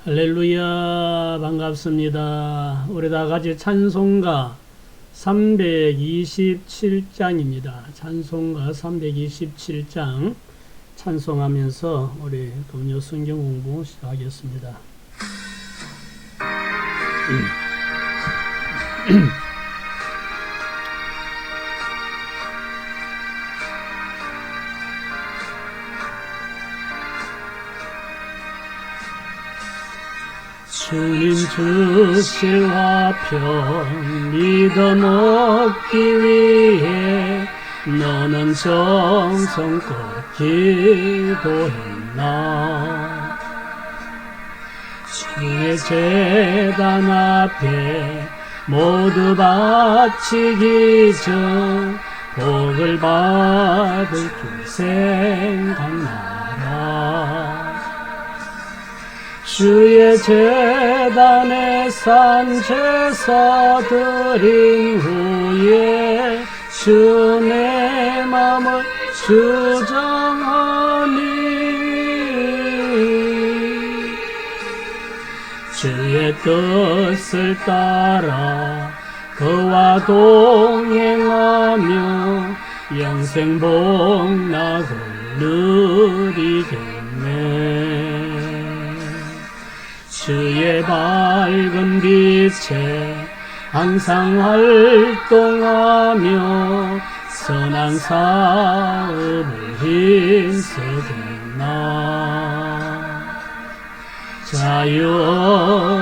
할렐루야, 반갑습니다. 우리 다 같이 찬송가 327장입니다. 찬송가 327장 찬송하면서 우리 금요 성경 공부 시작하겠습니다. 주님 주실 화평 믿음 얻기 위해 너는 정성껏 기도했나. 주의 제단 앞에 모두 바치기 전 복을 받을 줄 생각나라. 주의 제단에 산 제사 드린 후에 주 내 맘을 주정하니 주의 뜻을 따라 그와 동행하며 영생 복락을 누리겠네. 주의 밝은 빛에 항상 활동하며 선한 사업을 힘쓰겠나. 자유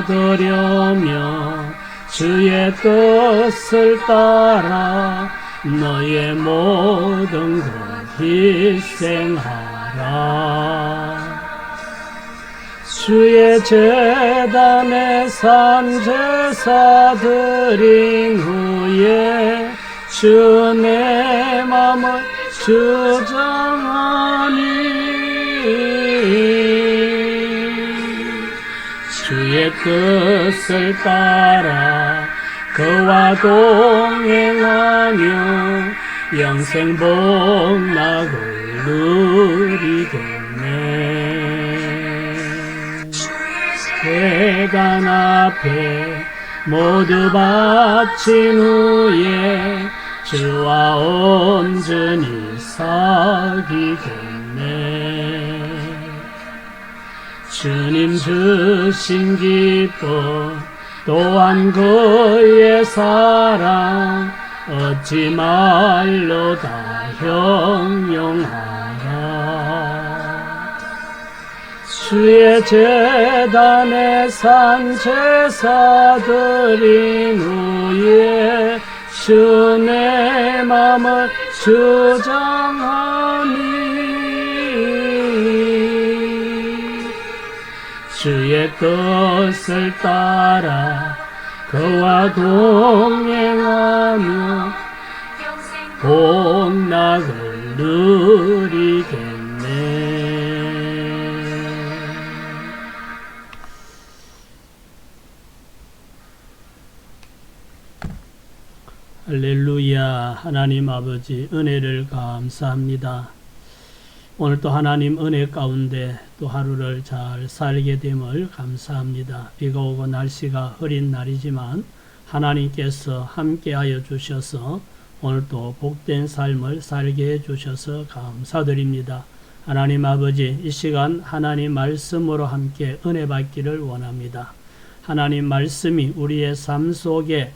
얻으려며 주의 뜻을 따라 너의 모든 것 희생하라. 주의 제단에 산 제사 드린 후에 주 내 맘을 주정하니 주의 뜻을 따라 그와 동행하며 영생 복락을 누리겠네. 제단 앞에 모두 바친 후에 주와 온전히 사귀겠네. 주님 주신 기쁨 또한 그의 사랑 어찌 말로 다 형용하라. 주의 제단에 산 제사 드린 후에 주 내 맘을 주정하니 주의 뜻을 따라 그와 동행하며 복락을 누리겠네. 할렐루야. 하나님 아버지 은혜를 감사합니다. 오늘 또 하나님 은혜 가운데 또 하루를 잘 살게 됨을 감사합니다. 비가 오고 날씨가 흐린 날이지만 하나님께서 함께하여 주셔서 오늘 또 복된 삶을 살게 해주셔서 감사드립니다. 하나님 아버지 이 시간 하나님 말씀으로 함께 은혜 받기를 원합니다. 하나님 말씀이 우리의 삶 속에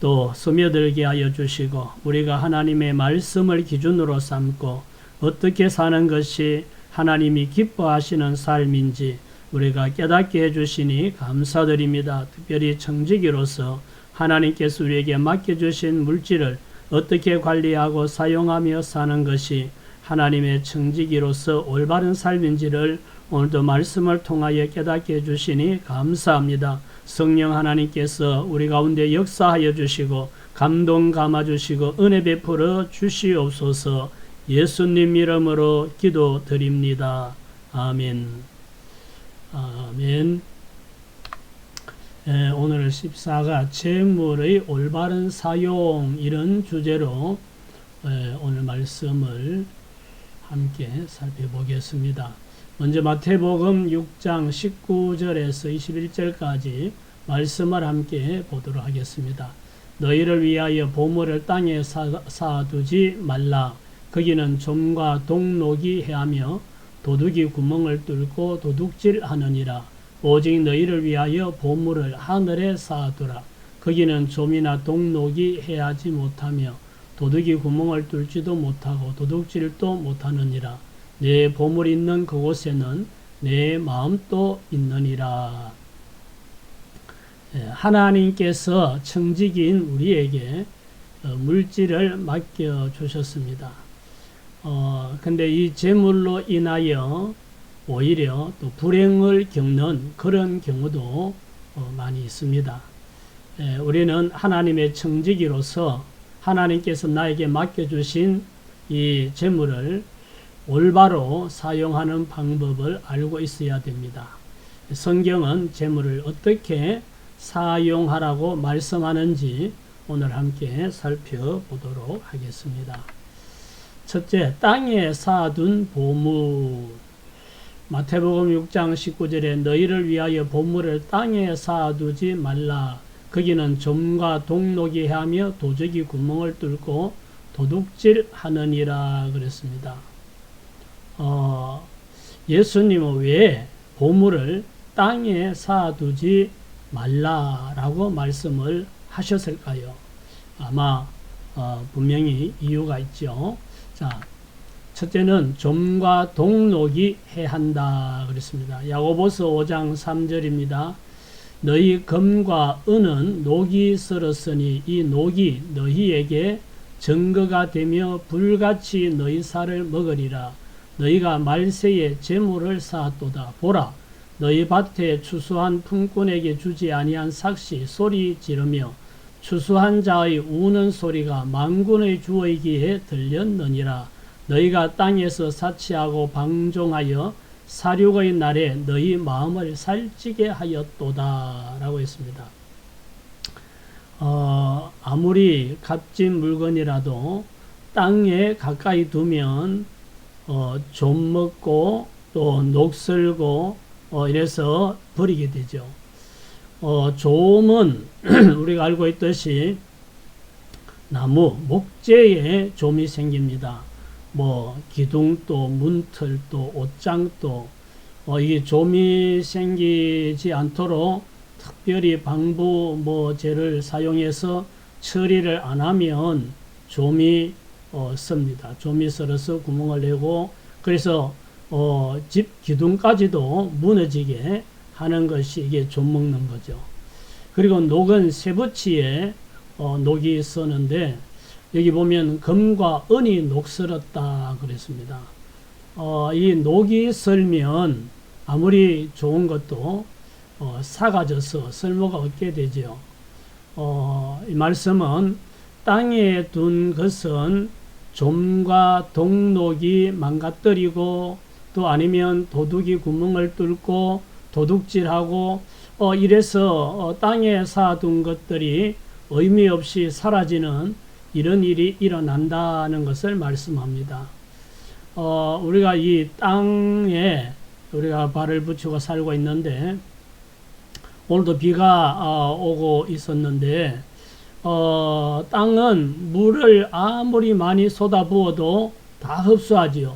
또 스며들게 하여 주시고 우리가 하나님의 말씀을 기준으로 삼고 어떻게 사는 것이 하나님이 기뻐하시는 삶인지 우리가 깨닫게 해주시니 감사드립니다. 특별히 청지기로서 하나님께서 우리에게 맡겨주신 물질을 어떻게 관리하고 사용하며 사는 것이 하나님의 청지기로서 올바른 삶인지를 오늘도 말씀을 통하여 깨닫게 해주시니 감사합니다. 성령 하나님께서 우리 가운데 역사하여 주시고 감동 감아주시고 은혜 베풀어 주시옵소서. 예수님 이름으로 기도드립니다. 아멘. 아멘. 오늘 14가 재물의 올바른 사용 이런 주제로 오늘 말씀을 함께 살펴보겠습니다. 먼저 마태복음 6장 19절에서 21절까지 말씀을 함께 보도록 하겠습니다. 너희를 위하여 보물을 땅에 쌓아두지 말라. 거기는 좀과 동록이 해하며 도둑이 구멍을 뚫고 도둑질하느니라. 오직 너희를 위하여 보물을 하늘에 쌓아두라. 거기는 좀이나 동록이 해하지 못하며 도둑이 구멍을 뚫지도 못하고 도둑질도 못하느니라. 내 보물 있는 그곳에는 내 마음도 있느니라. 하나님께서 청지기인 우리에게 물질을 맡겨 주셨습니다. 근데 이 재물로 인하여 오히려 또 불행을 겪는 그런 경우도 많이 있습니다. 우리는 하나님의 청지기로서 하나님께서 나에게 맡겨주신 이 재물을 올바로 사용하는 방법을 알고 있어야 됩니다. 성경은 재물을 어떻게 사용하라고 말씀하는지 오늘 함께 살펴보도록 하겠습니다. 첫째, 땅에 쌓아둔 보물. 마태복음 6장 19절에 너희를 위하여 보물을 땅에 쌓아두지 말라. 거기는 좀과 동록이 해하며 도적이 구멍을 뚫고 도둑질하느니라 그랬습니다. 예수님은 왜 보물을 땅에 쌓아두지 말라라고 말씀을 하셨을까요? 아마 분명히 이유가 있죠. 자, 첫째는 좀과 동록이 해한다 그랬습니다. 야고보서 5장 3절입니다. 너희 금과 은은 녹이 썰었으니 이 녹이 너희에게 증거가 되며 불같이 너희 살을 먹으리라. 너희가 말세에 재물을 쌓았도다. 보라, 너희 밭에 추수한 품꾼에게 주지 아니한 삭시 소리 지르며 추수한 자의 우는 소리가 만군의 주에게 들렸느니라. 너희가 땅에서 사치하고 방종하여 사륙의 날에 너희 마음을 살찌게 하였도다 라고 했습니다. 아무리 값진 물건이라도 땅에 가까이 두면 좀 먹고 또 녹슬고 이래서 버리게 되죠. 좀은 우리가 알고 있듯이 나무, 목재에 좀이 생깁니다. 기둥도, 문틀도, 옷장도, 이게 좀이 생기지 않도록 특별히 방부제를 사용해서 처리를 안 하면 좀이 씁니다. 좀이 썰어서 구멍을 내고, 그래서 집 기둥까지도 무너지게 하는 것이 이게 좀 먹는 거죠. 그리고 녹은 쇠붙이에 녹이 쓰는데, 여기 보면 금과 은이 녹슬었다 그랬습니다. 이 녹이 슬면 아무리 좋은 것도 삭아져서 쓸모가 없게 되죠. 이 말씀은 땅에 둔 것은 좀과 동록이 망가뜨리고 또 아니면 도둑이 구멍을 뚫고 도둑질하고 이래서 땅에 쌓아둔 것들이 의미 없이 사라지는 이런 일이 일어난다는 것을 말씀합니다. 우리가 이 땅에 우리가 발을 붙이고 살고 있는데 오늘도 비가 오고 있었는데 땅은 물을 아무리 많이 쏟아부어도 다 흡수하지요.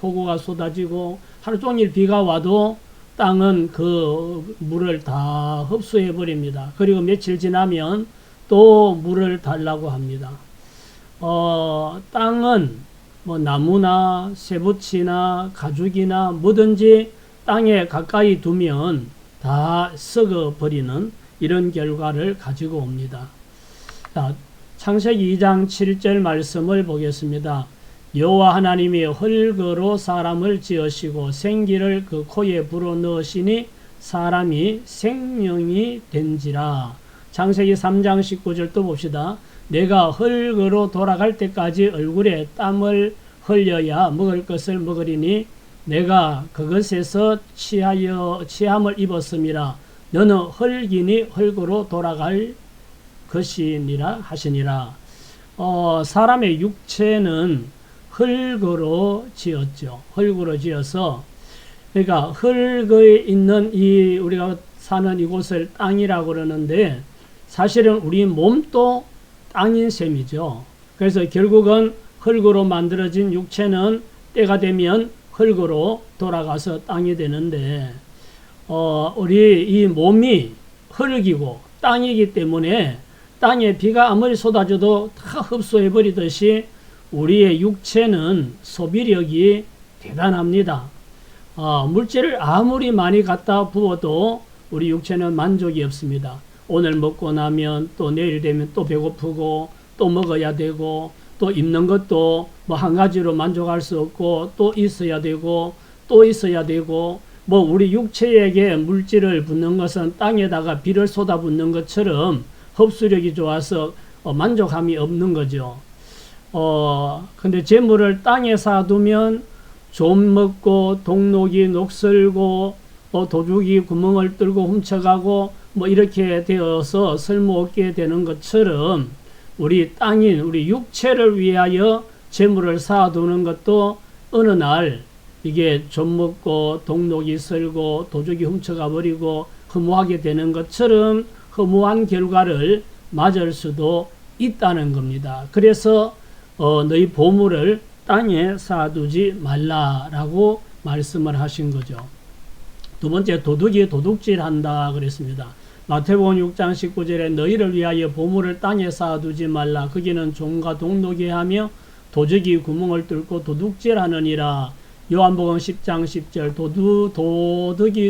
폭우가 쏟아지고 하루 종일 비가 와도 땅은 그 물을 다 흡수해 버립니다. 그리고 며칠 지나면 또 물을 달라고 합니다. 땅은 나무나 쇠붙이나 가죽이나 뭐든지 땅에 가까이 두면 다 썩어 버리는 이런 결과를 가지고 옵니다. 자, 창세기 2장 7절 말씀을 보겠습니다. 여호와 하나님이 흙으로 사람을 지으시고 생기를 그 코에 불어넣으시니 사람이 생명이 된지라. 창세기 3장 19절 또 봅시다. 내가 흙으로 돌아갈 때까지 얼굴에 땀을 흘려야 먹을 것을 먹으리니 내가 그것에서 취함을 입었음이라. 너는 흙이니 흙으로 돌아갈 것이니라 하시니라. 사람의 육체는 흙으로 지었죠. 흙으로 지어서 그러니까 흙에 있는 이 우리가 사는 이곳을 땅이라고 그러는데 사실은 우리 몸도 땅인 셈이죠. 그래서 결국은 흙으로 만들어진 육체는 때가 되면 흙으로 돌아가서 땅이 되는데 우리 이 몸이 흙이고 땅이기 때문에 땅에 비가 아무리 쏟아져도 다 흡수해 버리듯이 우리의 육체는 소비력이 대단합니다. 물질을 아무리 많이 갖다 부어도 우리 육체는 만족이 없습니다. 오늘 먹고 나면 또 내일 되면 또 배고프고 또 먹어야 되고 또 입는 것도 뭐 한 가지로 만족할 수 없고 또 있어야 되고 또 있어야 되고 뭐 우리 육체에게 물질을 붓는 것은 땅에다가 비를 쏟아붓는 것처럼 흡수력이 좋아서 만족함이 없는 거죠. 근데 재물을 땅에 쌓아두면 좀 먹고 동록이 녹슬고 도둑이 구멍을 뚫고 훔쳐가고 뭐 이렇게 되어서 쓸모없게 되는 것처럼 우리 땅인 우리 육체를 위하여 재물을 쌓아두는 것도 어느 날 이게 좀 먹고 동록이 슬고 도둑이 훔쳐가 버리고 허무하게 되는 것처럼 허무한 결과를 맞을 수도 있다는 겁니다. 그래서 너희 보물을 땅에 쌓아두지 말라라고 말씀을 하신 거죠. 두 번째, 도둑이 도둑질한다 그랬습니다. 마태복음 6장 19절에 너희를 위하여 보물을 땅에 쌓아두지 말라. 거기는 종과 동록이 하며 도적이 구멍을 뚫고 도둑질하느니라. 요한복음 10장 10절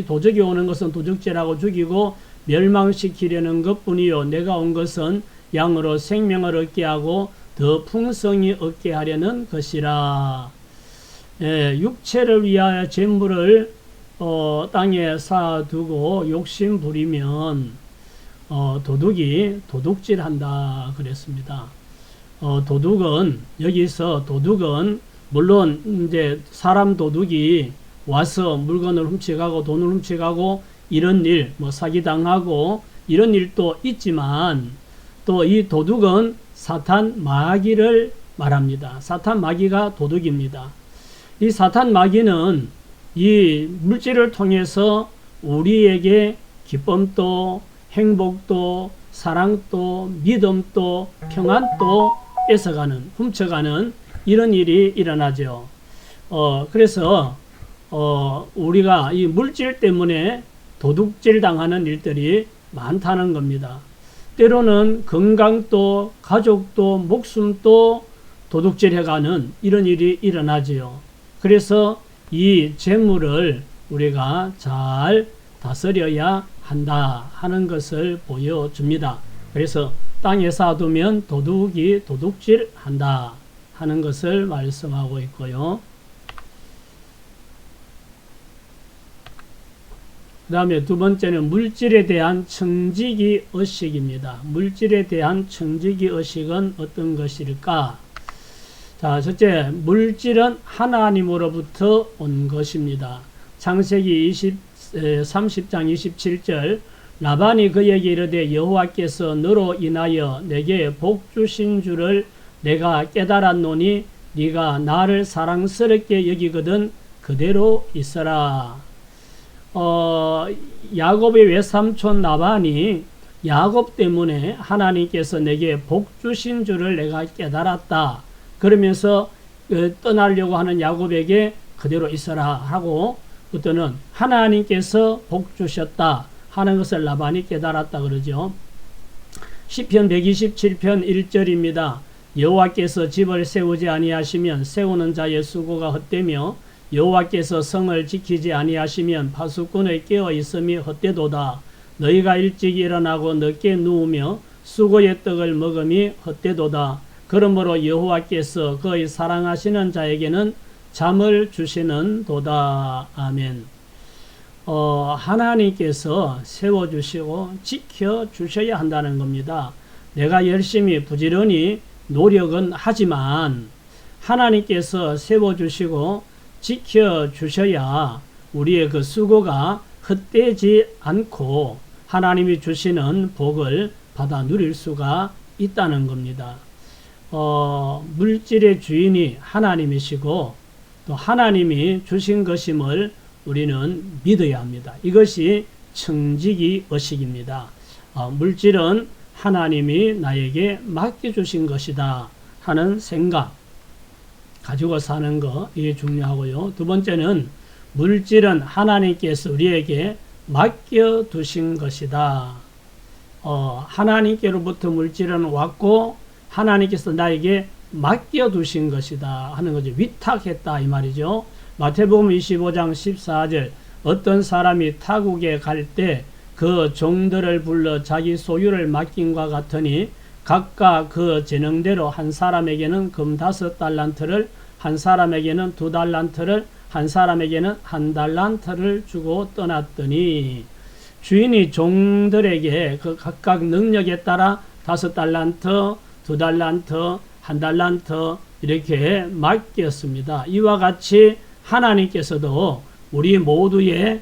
도적이 오는 것은 도둑질하고 죽이고 멸망시키려는 것뿐이요 내가 온 것은 양으로 생명을 얻게 하고 더 풍성히 얻게 하려는 것이라. 육체를 위하여 재물을 땅에 쌓아두고 욕심 부리면 도둑이 도둑질한다 그랬습니다. 여기서 도둑은 물론 이제 사람 도둑이 와서 물건을 훔쳐가고 돈을 훔쳐가고 이런 일, 뭐 사기당하고 이런 일도 있지만 또 이 도둑은 사탄 마귀를 말합니다. 사탄 마귀가 도둑입니다. 이 사탄 마귀는 이 물질을 통해서 우리에게 기쁨도 행복도 사랑도 믿음도 평안도 뺏어가는 훔쳐가는 이런 일이 일어나죠. 그래서 우리가 이 물질 때문에 도둑질 당하는 일들이 많다는 겁니다. 때로는 건강도 가족도 목숨도 도둑질해가는 이런 일이 일어나지요. 그래서 이 재물을 우리가 잘 다스려야 한다 하는 것을 보여줍니다. 그래서 땅에 쌓아두면 도둑이 도둑질한다 하는 것을 말씀하고 있고요. 그 다음에 두 번째는 물질에 대한 청지기 의식입니다. 물질에 대한 청지기 의식은 어떤 것일까? 자, 첫째, 물질은 하나님으로부터 온 것입니다. 창세기 30장 27절 라반이 그에게 이르되 여호와께서 너로 인하여 내게 복 주신 줄을 내가 깨달았노니 네가 나를 사랑스럽게 여기거든 그대로 있어라. 야곱의 외삼촌 라반이 야곱 때문에 하나님께서 내게 복 주신 줄을 내가 깨달았다. 그러면서 떠나려고 하는 야곱에게 그대로 있어라 하고 어떠는 하나님께서 복 주셨다 하는 것을 라반이 깨달았다 그러죠. 시편 127편 1절입니다. 여호와께서 집을 세우지 아니하시면 세우는 자의 수고가 헛되며 여호와께서 성을 지키지 아니하시면 파수꾼의 깨어 있음이 헛되도다. 너희가 일찍 일어나고 늦게 누우며 수고의 떡을 먹음이 헛되도다. 그러므로 여호와께서 그의 사랑하시는 자에게는 잠을 주시는 도다. 아멘. 하나님께서 세워주시고 지켜주셔야 한다는 겁니다. 내가 열심히 부지런히 노력은 하지만 하나님께서 세워주시고 지켜주셔야 우리의 그 수고가 헛되지 않고 하나님이 주시는 복을 받아 누릴 수가 있다는 겁니다. 물질의 주인이 하나님이시고 또 하나님이 주신 것임을 우리는 믿어야 합니다. 이것이 청지기 의식입니다. 물질은 하나님이 나에게 맡겨주신 것이다 하는 생각 가지고 사는 거, 이게 중요하고요. 두 번째는 물질은 하나님께서 우리에게 맡겨두신 것이다. 하나님께로부터 물질은 왔고 하나님께서 나에게 맡겨두신 것이다 하는 거죠. 위탁했다 이 말이죠. 마태복음 25장 14절 어떤 사람이 타국에 갈 때 그 종들을 불러 자기 소유를 맡김과 같으니 각각 그 재능대로 한 사람에게는 금 5달란트를, 한 사람에게는 2달란트를, 한 사람에게는 1달란트를 주고 떠났더니 주인이 종들에게 그 각각 능력에 따라 5달란트, 2달란트, 1달란트 이렇게 맡겼습니다. 이와 같이 하나님께서도 우리 모두의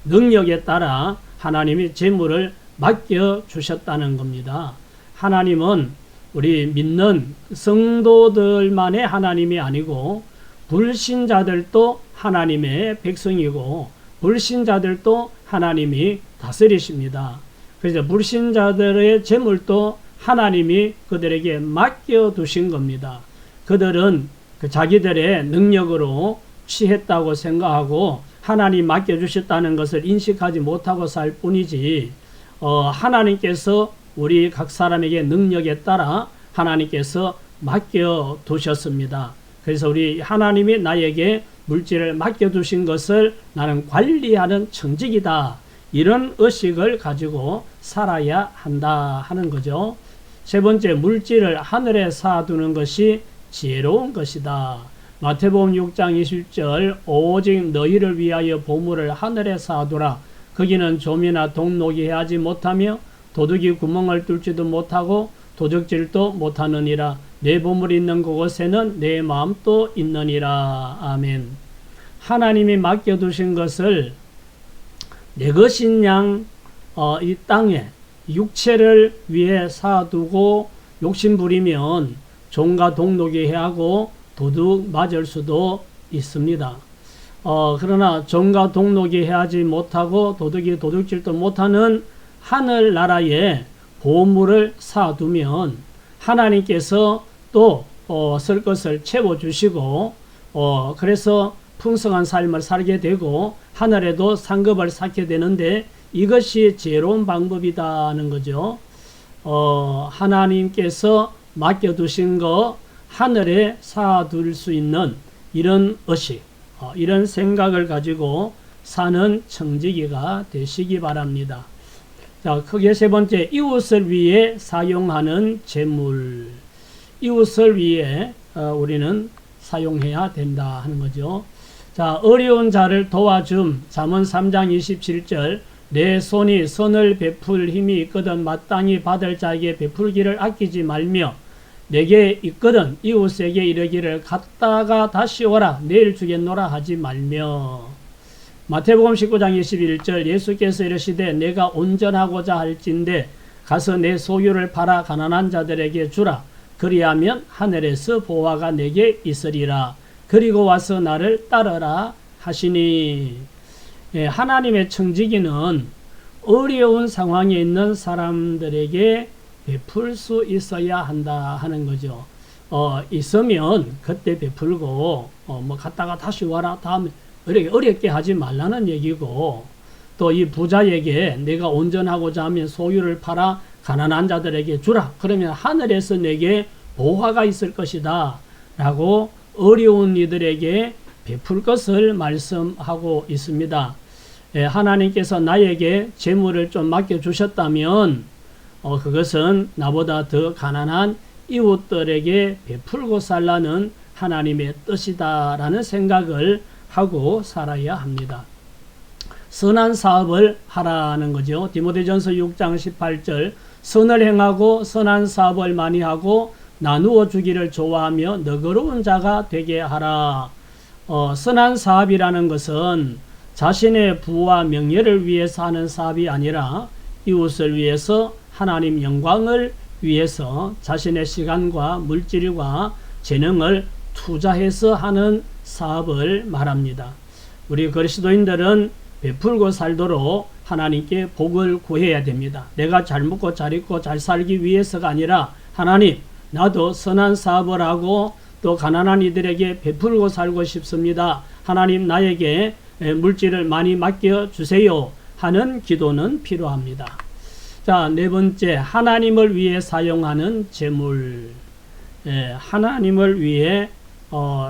능력에 따라 하나님이 재물을 맡겨주셨다는 겁니다. 하나님은 우리 믿는 성도들만의 하나님이 아니고 불신자들도 하나님의 백성이고 불신자들도 하나님이 다스리십니다. 그래서 불신자들의 재물도 하나님이 그들에게 맡겨두신 겁니다. 그들은 자기들의 능력으로 취했다고 생각하고 하나님 맡겨주셨다는 것을 인식하지 못하고 살 뿐이지, 하나님께서 우리 각 사람에게 능력에 따라 하나님께서 맡겨두셨습니다. 그래서 우리 하나님이 나에게 물질을 맡겨두신 것을 나는 관리하는 청직이다, 이런 의식을 가지고 살아야 한다 하는 거죠. 세 번째, 물질을 하늘에 쌓아두는 것이 지혜로운 것이다. 마태복음 6장 20절 오직 너희를 위하여 보물을 하늘에 쌓아두라. 거기는 좀이나 동록이 해하지 못하며 도둑이 구멍을 뚫지도 못하고 도적질도 못하느니라. 내 보물이 있는 그곳에는 내 마음도 있느니라. 아멘. 하나님이 맡겨두신 것을 내 것인 양 이 땅에 육체를 위해 쌓아두고 욕심부리면 종과 동록이 해하고 도둑 맞을 수도 있습니다. 그러나 종과 동록이 해하지 못하고 도둑이 도둑질도 못하는 하늘나라에 보물을 쌓아두면 하나님께서 또 쓸 것을 채워주시고 그래서 풍성한 삶을 살게 되고 하늘에도 상급을 쌓게 되는데, 이것이 지혜로운 방법이다는 거죠. 하나님께서 맡겨두신 거 하늘에 쌓아둘 수 있는 이런 의식, 이런 생각을 가지고 사는 청지기가 되시기 바랍니다. 자, 크게 세 번째, 이웃을 위해 사용하는 재물. 이웃을 위해 우리는 사용해야 된다 하는 거죠. 자, 어려운 자를 도와줌. 잠언 3장 27절 내 손이 선을 베풀 힘이 있거든 마땅히 받을 자에게 베풀기를 아끼지 말며 내게 있거든 이웃에게 이르기를 갔다가 다시 오라 내일 주겠노라 하지 말며. 마태복음 19장 21절 예수께서 이르시되 내가 온전하고자 할진대 가서 내 소유를 팔아 가난한 자들에게 주라. 그리하면 하늘에서 보화가 내게 있으리라. 그리고 와서 나를 따르라 하시니. 하나님의 청지기는 어려운 상황에 있는 사람들에게 베풀 수 있어야 한다 하는 거죠. 있으면 그때 베풀고 뭐 갔다가 다시 와라 다음에 어렵게 하지 말라는 얘기고, 또 이 부자에게 내가 온전하고자 하면 소유를 팔아 가난한 자들에게 주라. 그러면 하늘에서 내게 보화가 있을 것이다 라고 어려운 이들에게 베풀 것을 말씀하고 있습니다. 하나님께서 나에게 재물을 좀 맡겨주셨다면 그것은 나보다 더 가난한 이웃들에게 베풀고 살라는 하나님의 뜻이다 라는 생각을 하고 살아야 합니다. 선한 사업을 하라는 거죠. 디모데전서 6장 18절 선을 행하고 선한 사업을 많이 하고 나누어 주기를 좋아하며 너그러운 자가 되게 하라. 선한 사업이라는 것은 자신의 부와 명예를 위해서 하는 사업이 아니라 이웃을 위해서 하나님 영광을 위해서 자신의 시간과 물질과 재능을 투자해서 하는 사업을 말합니다. 우리 그리스도인들은 베풀고 살도록 하나님께 복을 구해야 됩니다. 내가 잘 먹고 잘 입고 잘 살기 위해서가 아니라 하나님, 나도 선한 사업을 하고 또 가난한 이들에게 베풀고 살고 싶습니다. 하나님, 나에게 물질을 많이 맡겨주세요 하는 기도는 필요합니다. 자, 네 번째, 하나님을 위해 사용하는 재물. 하나님을 위해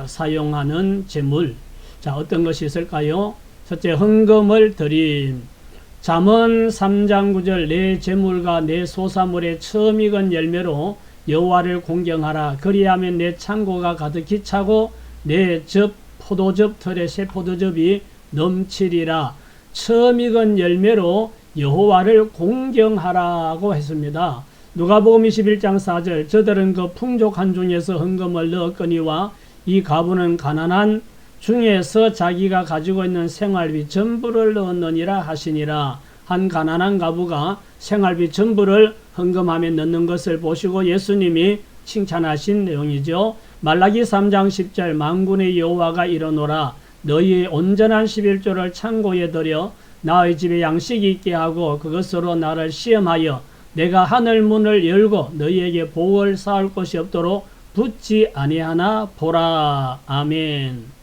사용하는 재물. 자, 어떤 것이 있을까요? 첫째, 헌금을 드림. 잠언 3장 9절, 내 재물과 내 소사물의 처음 익은 열매로 여호와를 공경하라. 그리하면 내 창고가 가득히 차고 내 포도즙 털에 새 포도즙이 넘치리라. 처음 익은 열매로 여호와를 공경하라고 했습니다. 누가복음 21장 4절, 저들은 그 풍족한 중에서 헌금을 넣었거니와 이 가부는 가난한 중에서 자기가 가지고 있는 생활비 전부를 넣었느니라 하시니라. 한 가난한 가부가 생활비 전부를 헌금함에 넣는 것을 보시고 예수님이 칭찬하신 내용이죠. 말라기 3장 10절, 만군의 여호와가 이르노라. 너희의 온전한 11조를 창고에 들여 나의 집에 양식이 있게 하고 그것으로 나를 시험하여 내가 하늘 문을 열고 너희에게 복을 쌓을 것이 없도록 붙지 아니하나 보라. 아멘.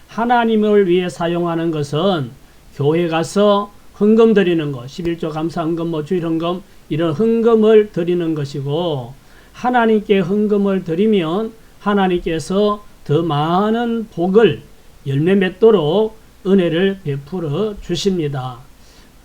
하나님을 위해 사용하는 것은 교회 가서 헌금 드리는 것, 11조 감사 헌금, 주일 헌금, 이런 헌금을 드리는 것이고, 하나님께 헌금을 드리면 하나님께서 더 많은 복을 열매 맺도록 은혜를 베풀어 주십니다.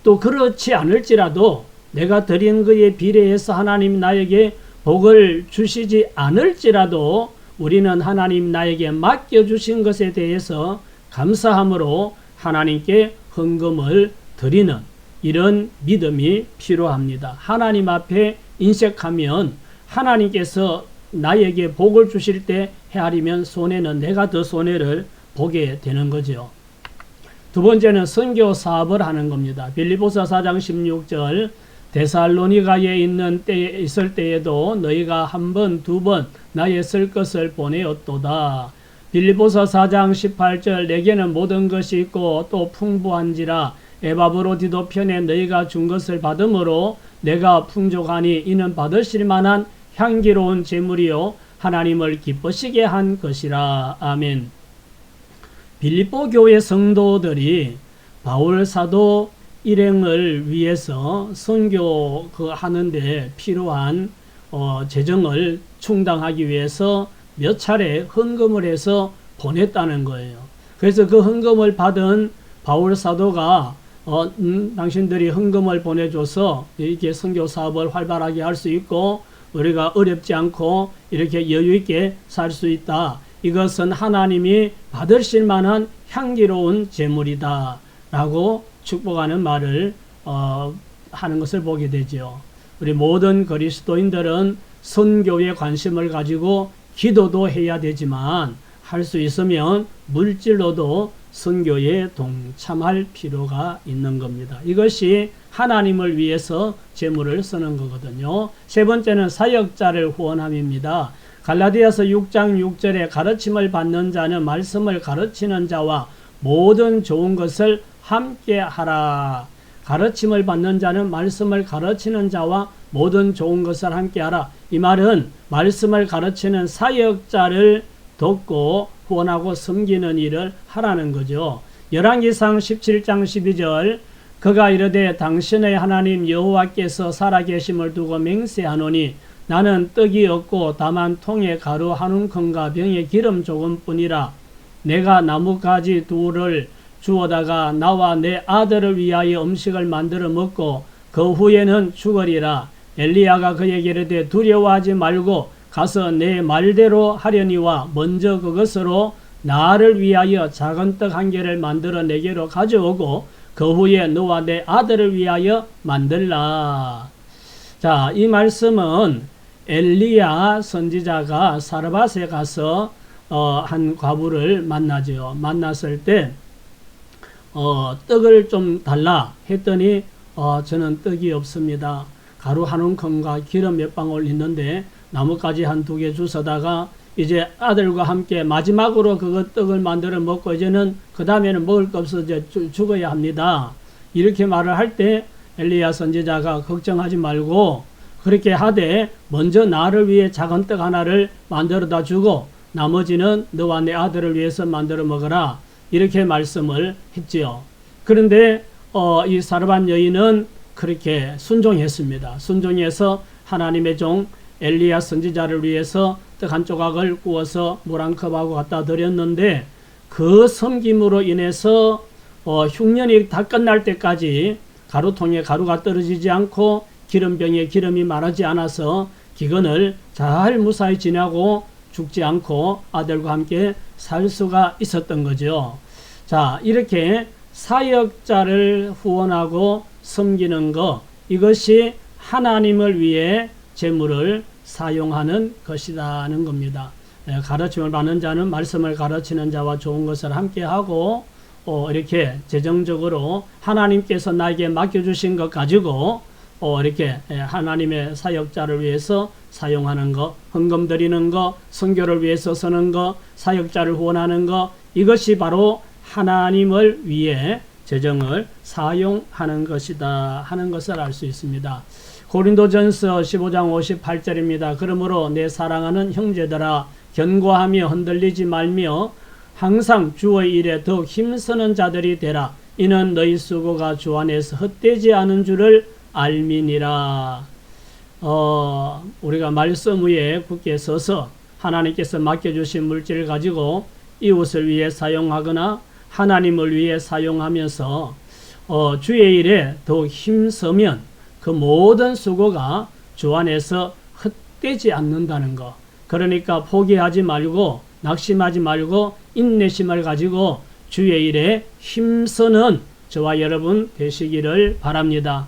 또 그렇지 않을지라도 내가 드린 것에 비례해서 하나님 나에게 복을 주시지 않을지라도 우리는 하나님 나에게 맡겨주신 것에 대해서 감사함으로 하나님께 헌금을 드리는 이런 믿음이 필요합니다. 하나님 앞에 인색하면 하나님께서 나에게 복을 주실 때 헤아리면 손해는 내가 더 손해를 보게 되는 거죠. 두 번째는 선교 사업을 하는 겁니다. 빌립보서 4장 16절, 데살로니가에 있을 때에도 너희가 한 번, 두 번 나의 쓸 것을 보내었도다. 빌립보서 4장 18절, 내게는 모든 것이 있고 또 풍부한지라 에바브로디도 편에 너희가 준 것을 받음으로 내가 풍족하니 이는 받으실 만한 향기로운 제물이요 하나님을 기쁘시게 한 것이라. 아멘. 빌립보 교회 성도들이 바울 사도 일행을 위해서 선교 하는데 필요한 재정을 충당하기 위해서 몇 차례 헌금을 해서 보냈다는 거예요. 그래서 그 헌금을 받은 바울 사도가 당신들이 헌금을 보내줘서 이렇게 선교 사업을 활발하게 할 수 있고 우리가 어렵지 않고 이렇게 여유 있게 살 수 있다. 이것은 하나님이 받으실 만한 향기로운 제물이다 라고 축복하는 말을 하는 것을 보게 되죠. 우리 모든 그리스도인들은 선교에 관심을 가지고 기도도 해야 되지만 할 수 있으면 물질로도 선교에 동참할 필요가 있는 겁니다. 이것이 하나님을 위해서 재물을 쓰는 거거든요. 세 번째는 사역자를 후원함입니다. 갈라디아서 6장 6절에 가르침을 받는 자는 말씀을 가르치는 자와 모든 좋은 것을 함께 하라. 가르침을 받는 자는 말씀을 가르치는 자와 모든 좋은 것을 함께 하라. 이 말은 말씀을 가르치는 사역자를 돕고 후원하고 섬기는 일을 하라는 거죠. 열왕기상 17장 12절, 그가 이르되 당신의 하나님 여호와께서 살아계심을 두고 맹세하노니 나는 떡이 없고 다만 통에 가루 한 움큼과 병에 기름 조금뿐이라. 내가 나뭇가지 둘을 주워다가 나와 내 아들을 위하여 음식을 만들어 먹고 그 후에는 죽으리라. 엘리야가 그에게 이르되 두려워하지 말고 가서 내 말대로 하려니와 먼저 그것으로 나를 위하여 작은 떡 한 개를 만들어 내게로 가져오고 그 후에 너와 내 아들을 위하여 만들라. 자, 이 말씀은 엘리야 선지자가 사르밧에 가서 한 과부를 만나죠. 만났을 때 떡을 좀 달라 했더니 저는 떡이 없습니다. 가루 한 움큼과 기름 몇 방울 있는데 나뭇가지 한 두 개 주워다가 이제 아들과 함께 마지막으로 그거 떡을 만들어 먹고 이제는 그 다음에는 먹을 거 없어서 이제 죽어야 합니다. 이렇게 말을 할 때 엘리야 선지자가 걱정하지 말고 그렇게 하되 먼저 나를 위해 작은 떡 하나를 만들어다 주고 나머지는 너와 내 아들을 위해서 만들어 먹어라. 이렇게 말씀을 했지요. 그런데 이 사르밧 여인은 그렇게 순종했습니다. 순종해서 하나님의 종 엘리야 선지자를 위해서 떡 한 조각을 구워서 물 한 컵하고 갖다 드렸는데 그 섬김으로 인해서 흉년이 다 끝날 때까지 가루통에 가루가 떨어지지 않고 기름병에 기름이 마르지 않아서 기근을 잘 무사히 지나고 죽지 않고 아들과 함께 살 수가 있었던 거죠. 자, 이렇게 사역자를 후원하고 섬기는 것, 이것이 하나님을 위해 재물을 사용하는 것이라는 겁니다. 가르침을 받는 자는 말씀을 가르치는 자와 좋은 것을 함께하고 이렇게 재정적으로 하나님께서 나에게 맡겨주신 것 가지고 이렇게 하나님의 사역자를 위해서 사용하는 것, 헌금 드리는 것, 선교를 위해서 쓰는 것, 사역자를 후원하는 것, 이것이 바로 하나님을 위해 재정을 사용하는 것이다 하는 것을 알 수 있습니다. 고린도전서 15장 58절입니다. 그러므로 내 사랑하는 형제들아 견고하며 흔들리지 말며 항상 주의 일에 더욱 힘쓰는 자들이 되라. 이는 너희 수고가 주 안에서 헛되지 않은 줄을 알미니라. 우리가 말씀 위에 굳게 서서 하나님께서 맡겨주신 물질을 가지고 이웃을 위해 사용하거나 하나님을 위해 사용하면서 주의 일에 더욱 힘쓰면 그 모든 수고가 주 안에서 헛되지 않는다는 것. 그러니까 포기하지 말고 낙심하지 말고 인내심을 가지고 주의 일에 힘쓰는 저와 여러분 되시기를 바랍니다.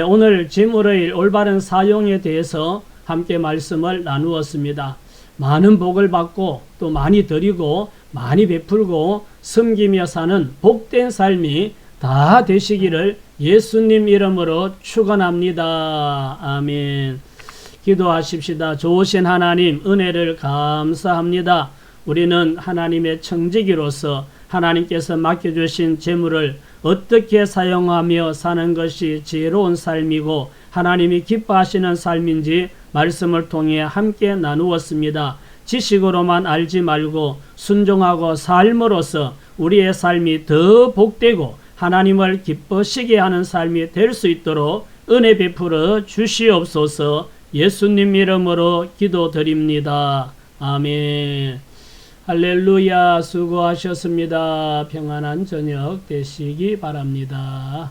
오늘 재물의 올바른 사용에 대해서 함께 말씀을 나누었습니다. 많은 복을 받고 또 많이 드리고 많이 베풀고 섬기며 사는 복된 삶이 다 되시기를 예수님 이름으로 축원합니다. 아멘. 기도하십시다. 좋으신 하나님 은혜를 감사합니다. 우리는 하나님의 청지기로서 하나님께서 맡겨주신 재물을 어떻게 사용하며 사는 것이 지혜로운 삶이고 하나님이 기뻐하시는 삶인지 말씀을 통해 함께 나누었습니다. 지식으로만 알지 말고 순종하고 삶으로써 우리의 삶이 더 복되고 하나님을 기뻐시게 하는 삶이 될 수 있도록 은혜 베풀어 주시옵소서. 예수님 이름으로 기도드립니다. 아멘. 할렐루야. 수고하셨습니다. 평안한 저녁 되시기 바랍니다.